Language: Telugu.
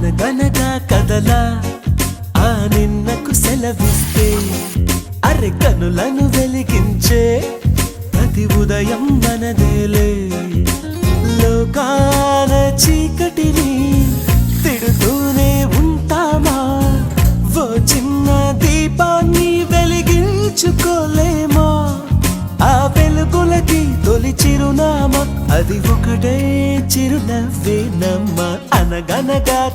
అనగనగా కదలా ఆ నిన్నకు సెలవిస్తే అరె కనులను వెలిగించే ప్రతి ఉదయం మనదేలే లోకాన చీకటిని తిడుతూనే ఉంటామా ఓ చిన్న దీపాన్ని వెలిగించుకోలేమా ఆ వెలుగులకి తొలి చిరునామా అది ఒకటే చిరునవ్వేనమ్మా అనగనగా